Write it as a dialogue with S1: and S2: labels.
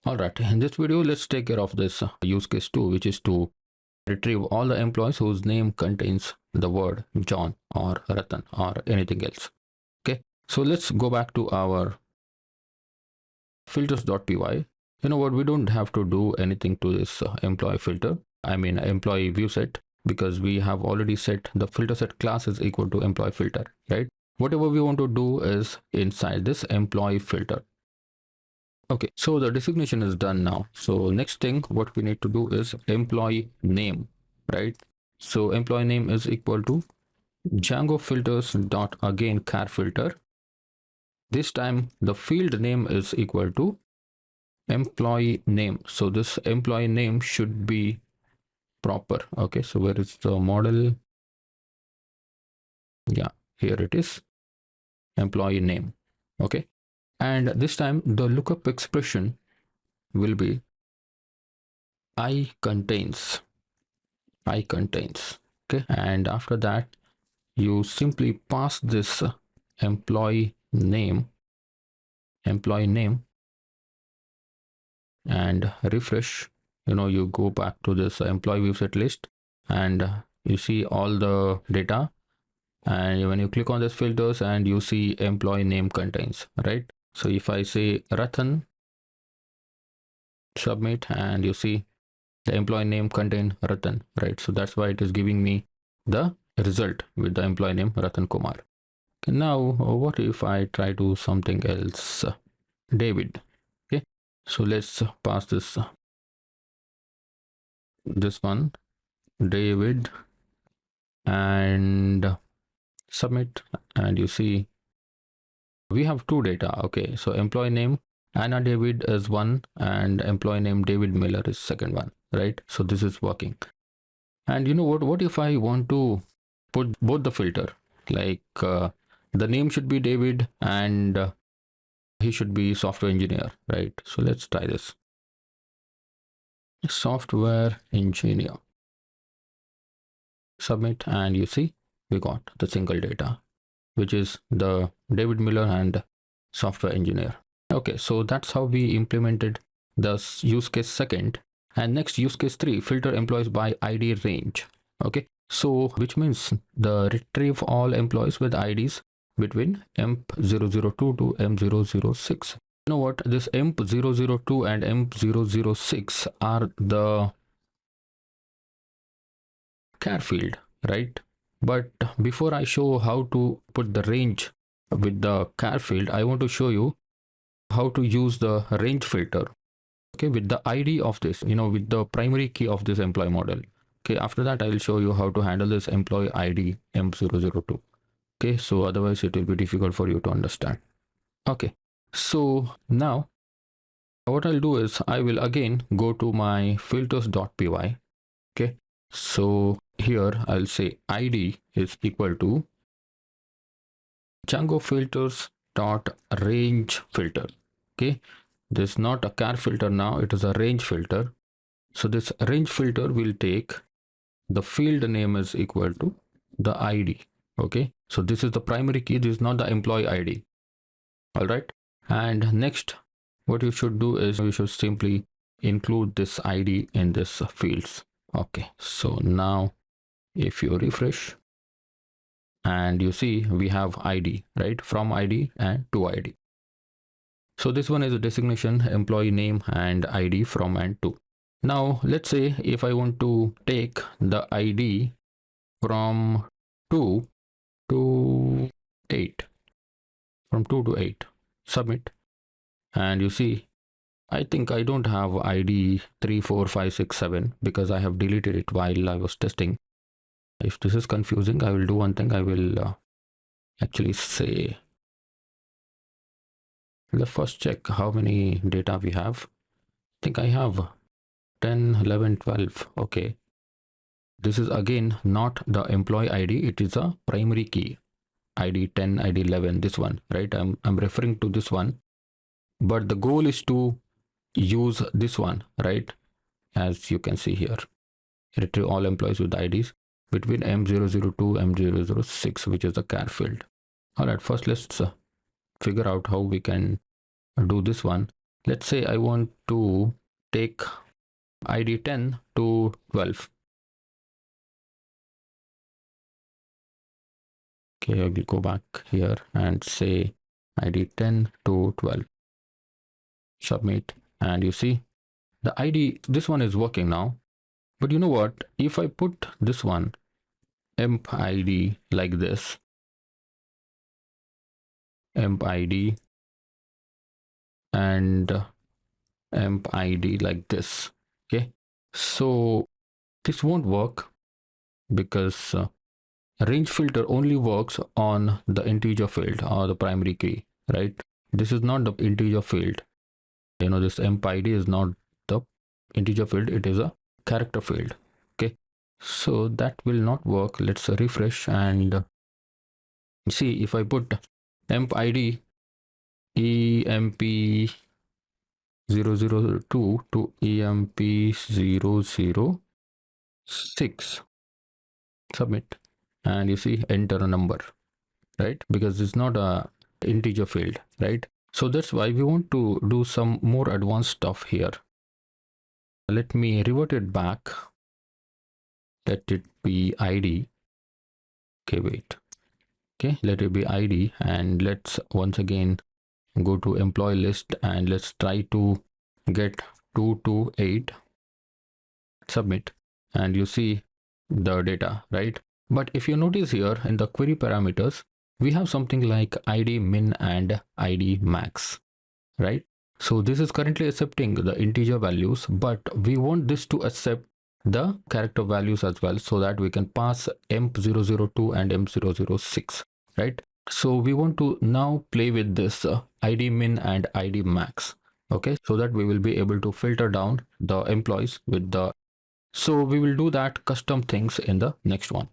S1: All right, in this video, let's take care of this use case 2, which is to retrieve all the employees whose name contains the word John or Ratan or anything else. Okay, so let's go back to our filters.py. You know what, we don't have to do anything to this employee filter, employee view set, because we have already set the filter set class is equal to employee filter, right? Whatever we want to do is inside this employee filter. Okay, so the designation is done now. So next thing what we need to do is employee name, right? So employee name is equal to Django filters dot again char filter. This time the field name is equal to employee name. So this employee name should be proper. Okay, so where is the model? Yeah, here it is, employee name. Okay, and this time the lookup expression will be I contains. Okay, and after that you simply pass this employee name and refresh. You go back to this employee view set list and you see all the data, and when you click on this filters and you see employee name contains, right? So if I say Ratan, submit, and you see the employee name contain Ratan, right? So that's why it is giving me the result with the employee name Ratan Kumar. Okay, now what if I try to something else? David. Okay, so let's pass this one, David, and submit, and you see we have two data. Okay, so employee name Anna David is one and employee name David Miller is second one, right? So this is working. And you know what if I want to put both the filter, like the name should be David and he should be software engineer, right? So let's try this. Software engineer, submit, and you see we got the single data, which is the David Miller and software engineer. Okay, so that's how we implemented the use case second. And next, use case 3, filter employees by ID range. Okay, so which means the retrieve all employees with IDs between emp002 to m006. You know what, this emp002 and emp006 are the char field, right? But before I show how to put the range with the char field, I want to show you how to use the range filter, okay, with the ID of this, with the primary key of this employee model. Okay, after that I will show you how to handle this employee ID emp002. Okay, so otherwise it will be difficult for you to understand. Okay, so now what I'll do is I will again go to my filters.py. Okay, so here I'll say ID is equal to Django filters dot range filter. Okay, this is not a char filter now, it is a range filter. So this range filter will take the field name is equal to the ID. Okay, so this is the primary key, this is not the employee ID. All right, and next what you should do is you should simply include this ID in this fields. Okay, so now if you refresh and you see we have ID, right, from ID and to ID. So this one is a designation, employee name and ID from and to. Now let's say if I want to take the ID from 2 to 8, from 2 to 8, submit, and you see I think I don't have ID 3, 4, 5, 6, 7 because I have deleted it while I was testing. If this is confusing, I will do one thing. I will actually say, let's first check how many data we have. I think I have 10, 11, 12. Okay, this is again not the employee ID, it is a primary key, ID 10, ID 11, this one, right? I'm referring to this one, but the goal is to use this one, right? As you can see here, retrieve all employees with IDs between M002 M006, which is the char field. All right, first let's figure out how we can do this one. Let's say I want to take ID 10 to 12. Okay, I will go back here and say ID 10 to 12. Submit, and you see the ID, this one is working now. But you know what? If I put this one, emp ID like this, emp ID and emp ID like this, okay, so this won't work because range filter only works on the integer field or the primary key, right? This is not the integer field. You know, this emp ID is not the integer field, it is a character field. Okay, so that will not work. Let's refresh and see. If I put emp ID emp 002 to emp 006, submit, and you see enter a number, right? Because it's not a integer field, right? So that's why we want to do some more advanced stuff here. Let me revert it back. Let it be ID. Okay, wait. Okay, let it be ID, and let's once again go to employee list and let's try to get 228. Submit, and you see the data, right? But if you notice here in the query parameters, we have something like ID min and ID max, right? So this is currently accepting the integer values, but we want this to accept the character values as well, so that we can pass emp002 and emp006, right? So we want to now play with this ID min and ID max, okay, so that we will be able to filter down the employees with the. So we will do that custom things in the next one.